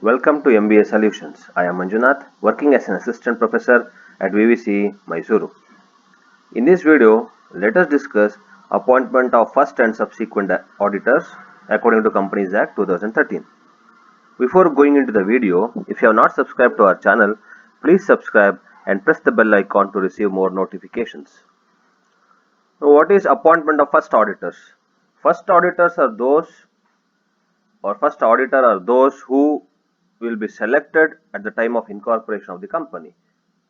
Welcome to MBA Solutions. I am Manjunath, working as an assistant professor at VVC Mysuru. In this video, let us discuss appointment of first and subsequent auditors according to Companies Act 2013. Before going into the video, if you have not subscribed to our channel, please subscribe and press the bell icon to receive more notifications. Now, what is appointment of first auditors? First auditors are those first auditor are those who will be selected at the time of incorporation of the company.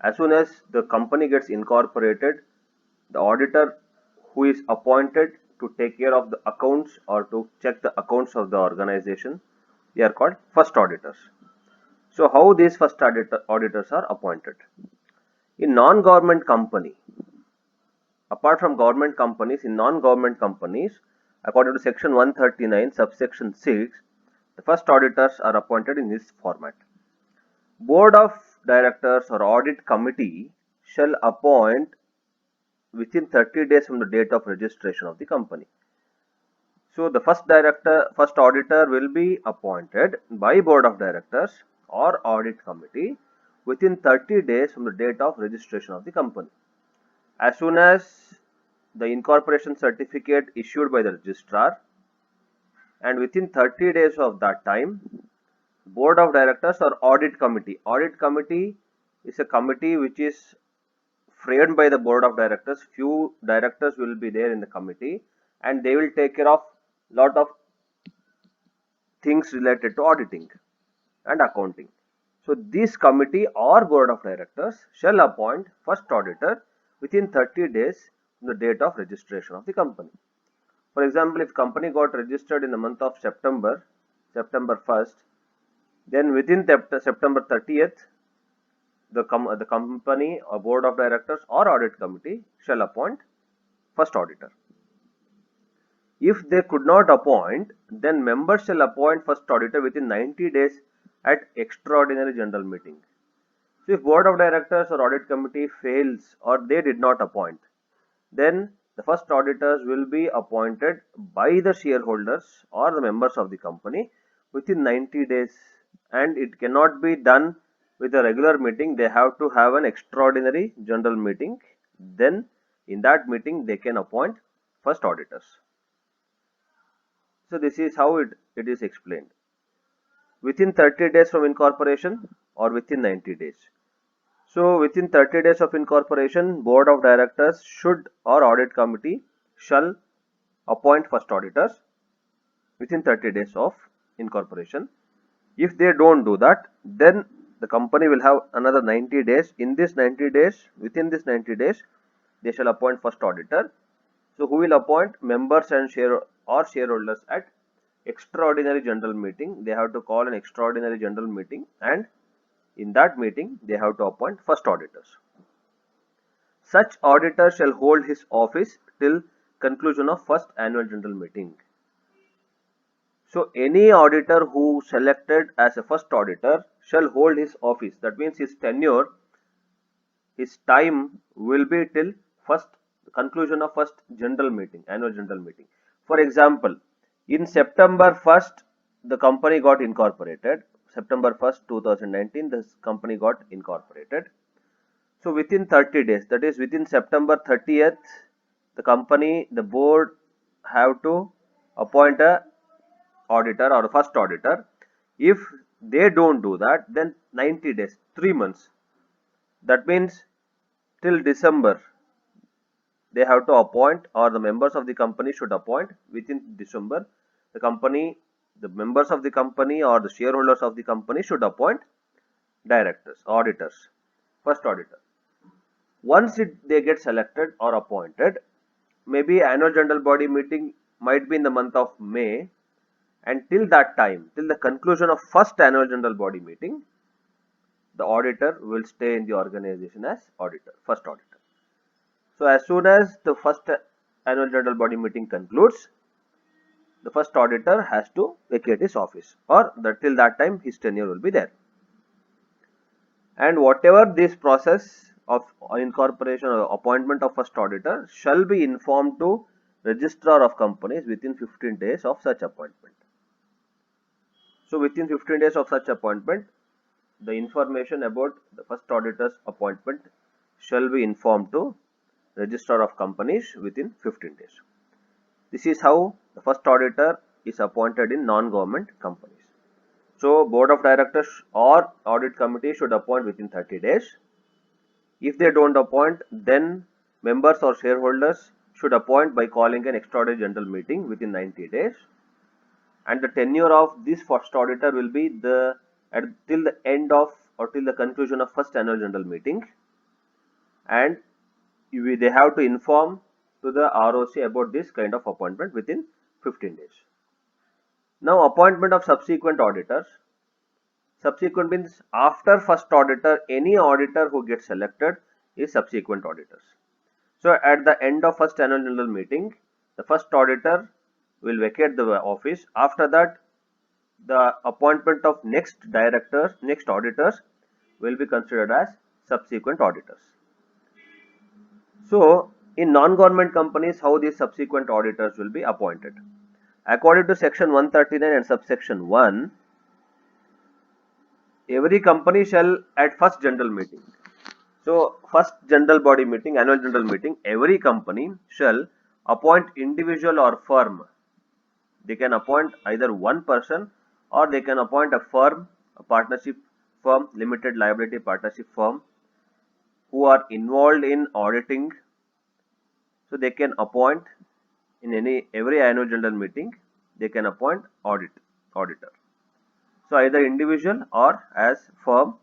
As soon as the company gets incorporated, the auditor who is appointed to take care of the accounts or to check the accounts of the organization, they are called first auditors. So how these first auditors are appointed? In non-government company, apart from government companies, in non-government companies, according to section 139 subsection 6, the first auditors are appointed in this format. Board of Directors or Audit Committee shall appoint within 30 days from the date of registration of the company. So the first auditor will be appointed by Board of Directors or Audit Committee within 30 days from the date of registration of the company. As soon as the incorporation certificate issued by the registrar, and within 30 days of that time, Board of Directors or Audit Committee. Audit Committee is a committee which is framed by the Board of Directors. Few directors will be there in the committee and they will take care of lot of things related to auditing and accounting. So this committee or Board of Directors shall appoint first auditor within 30 days from the date of registration of the company. For example, if company got registered in the month of September 1st, then within September 30th, the company or Board of Directors or Audit Committee shall appoint first auditor. If they could not appoint, then members shall appoint first auditor within 90 days at extraordinary general meeting. So if Board of Directors or Audit Committee fails or they did not appoint, then the first auditors will be appointed by the shareholders or the members of the company within 90 days, and it cannot be done with a regular meeting. They have to have an extraordinary general meeting. Then in that meeting they can appoint first auditors. So this is how it is explained. Within 30 days from incorporation or within 90 days. So within 30 days of incorporation, Board of Directors should or Audit Committee shall appoint first auditors within 30 days of incorporation. If they don't do that, then the company will have another 90 days. In this 90 days, within this 90 days, they shall appoint first auditor. So who will appoint? Members and shareholders at extraordinary general meeting. They have to call an extraordinary general meeting, and in that meeting they have to appoint first auditors. Such auditor shall hold his office till conclusion of first annual general meeting. So any auditor who selected as a first auditor shall hold his office. That means his tenure, his time will be till first conclusion of first general meeting, annual general meeting. For example, in September 1st, the company got incorporated. September 1st, 2019, this company got incorporated. So within 30 days, that is within September 30th, the board have to appoint a auditor or a first auditor. If they don't do that, then 90 days, 3 months. That means till December, they have to appoint, or the members of the company should appoint within December. The members of the company or the shareholders of the company should appoint directors, auditors, first auditor. Once they get selected or appointed, maybe annual general body meeting might be in the month of May, and till that time, till the conclusion of first annual general body meeting, the auditor will stay in the organization as auditor, first auditor. So as soon as the first annual general body meeting concludes, the first auditor has to vacate his office, or till that time his tenure will be there. And whatever this process of incorporation or appointment of first auditor shall be informed to registrar of companies within 15 days of such appointment. So within 15 days of such appointment, the information about the first auditor's appointment shall be informed to Registrar of Companies within 15 days. This is how the first auditor is appointed in non-government companies. So board of directors or audit committee should appoint within 30 days. If they don't appoint, then members or shareholders should appoint by calling an extraordinary general meeting within 90 days. And the tenure of this first auditor will be till the end of or till the conclusion of first annual general meeting, and they have to inform to the ROC about this kind of appointment within 15 days. Now, appointment of subsequent auditors. Subsequent means after first auditor, any auditor who gets selected is subsequent auditors. So at the end of first annual general meeting, the first auditor will vacate the office. After that, the appointment of next auditors will be considered as subsequent auditors. So in non-government companies, how these subsequent auditors will be appointed? According to section 139 and subsection 1, every company shall at first general meeting. So first general body meeting, annual general meeting, every company shall appoint individual or firm. They can appoint either one person or they can appoint a firm, a partnership firm, limited liability partnership firm who are involved in auditing. So they can appoint in every annual general meeting, they can appoint auditor. So either individual or as firm,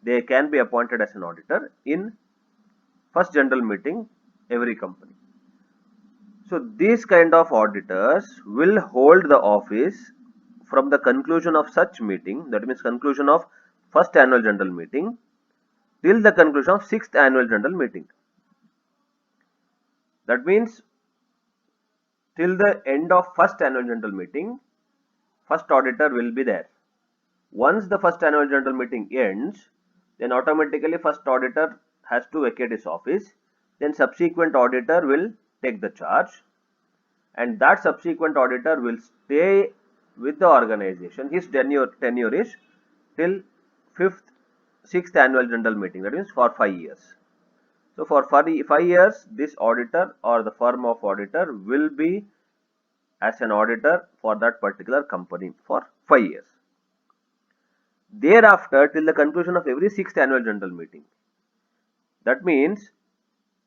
they can be appointed as an auditor in first general meeting every company. So these kind of auditors will hold the office from the conclusion of such meeting, that means conclusion of first annual general meeting, till the conclusion of sixth annual general meeting. That means till the end of first annual general meeting, first auditor will be there. Once the first annual general meeting ends, then automatically first auditor has to vacate his office. Then subsequent auditor will take the charge, and that subsequent auditor will stay with the organization. His tenure is till sixth annual general meeting, that means for 5 years. So for 5 years, this auditor or the firm of auditor will be as an auditor for that particular company for 5 years. Thereafter, till the conclusion of every sixth annual general meeting. That means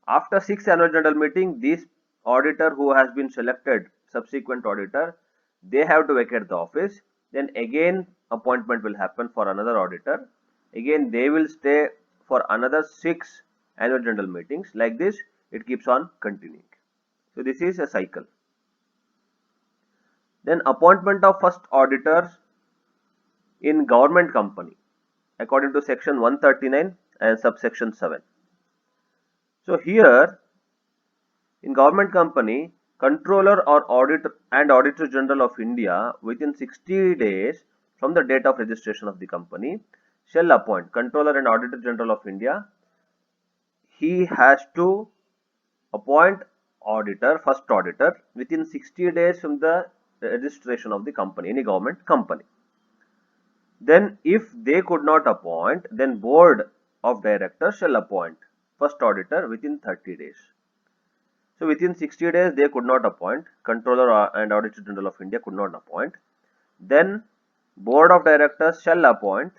after sixth annual general meeting, this auditor who has been selected, subsequent auditor, they have to vacate the office. Then again appointment will happen for another auditor. Again they will stay for another 6 annual general meetings. Like this, it keeps on continuing. So this is a cycle. Then appointment of first auditors in government company according to section 139 and subsection 7. So here in government company, controller or auditor general of India within 60 days from the date of registration of the company shall appoint controller and auditor general of India. He has to appoint first auditor within 60 days from the registration of the company, any government company. Then if they could not appoint, then board of directors shall appoint first auditor within 30 days. So within 60 days they could not appoint, controller and auditor general of India could not appoint, then board of directors shall appoint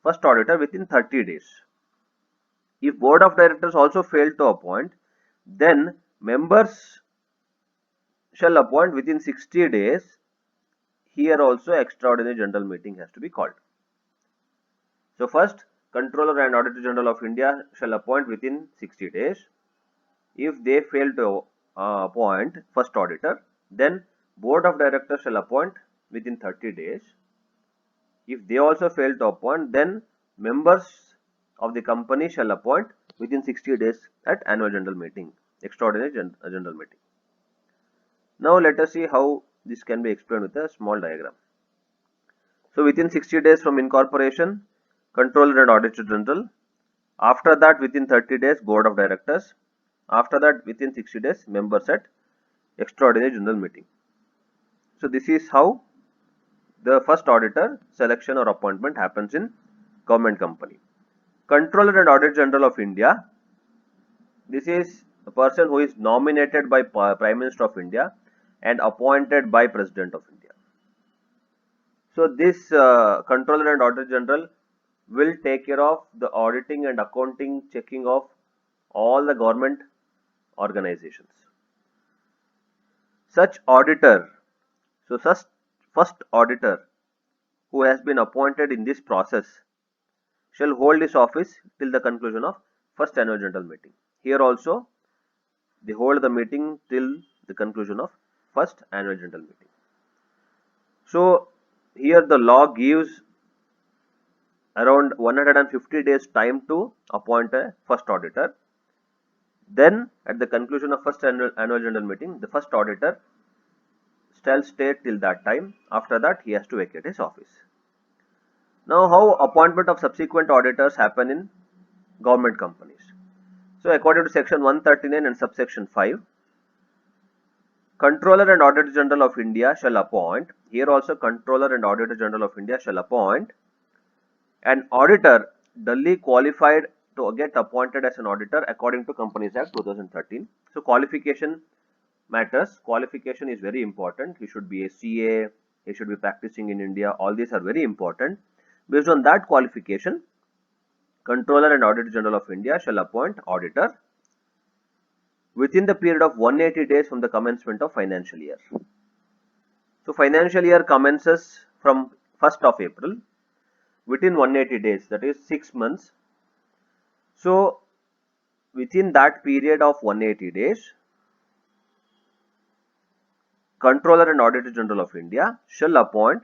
first auditor within 30 days. If board of directors also fail to appoint, then members shall appoint within 60 days. Here also extraordinary general meeting has to be called. So first, controller and auditor general of India shall appoint within 60 days. If they fail to appoint first auditor, then board of directors shall appoint within 30 days. If they also fail to appoint, then members of the company shall appoint within 60 days at annual general meeting, extraordinary general meeting. Now let us see how this can be explained with a small diagram. So within 60 days from incorporation, controller and auditor general. After that, within 30 days, board of directors. After that, within 60 days, members at extraordinary general meeting. So this is how the first auditor selection or appointment happens in government company. Controller and Auditor General of India, this is a person who is nominated by Prime Minister of India and appointed by President of India. So this Controller and Auditor General will take care of the auditing and accounting checking of all the government organizations. Such auditor, so such first auditor who has been appointed in this process shall hold his office till the conclusion of first annual general meeting. Here also they hold the meeting till the conclusion of first annual general meeting. So here the law gives around 150 days time to appoint a first auditor. Then at the conclusion of first annual general meeting, the first auditor shall stay till that time. After that, he has to vacate his office. Now, how appointment of subsequent auditors happen in government companies? So, according to section 139 and subsection 5, Controller and Auditor General of India shall appoint. Here also, Controller and Auditor General of India shall appoint an auditor duly qualified to get appointed as an auditor according to Companies Act 2013. So, qualification matters. Qualification is very important. He should be a CA, he should be practicing in India. All these are very important. Based on that qualification, Controller and Auditor General of India shall appoint auditor within the period of 180 days from the commencement of financial year. So, financial year commences from 1st of April. Within 180 days, that is 6 months. So, within that period of 180 days, Controller and Auditor General of India shall appoint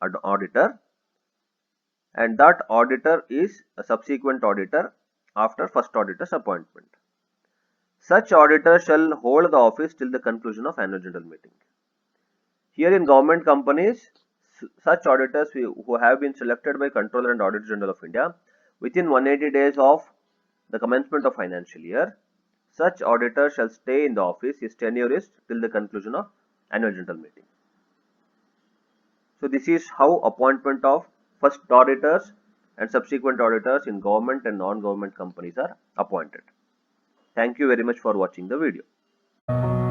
an auditor, and that auditor is a subsequent auditor after first auditor's appointment. Such auditor shall hold the office till the conclusion of annual general meeting. Here in government companies, such auditors who have been selected by Controller and Auditor General of India within 180 days of the commencement of financial year, such auditor shall stay in the office. His tenure is till the conclusion of annual general meeting. So this is how appointment of first auditors and subsequent auditors in government and non-government companies are appointed. Thank you very much for watching the video.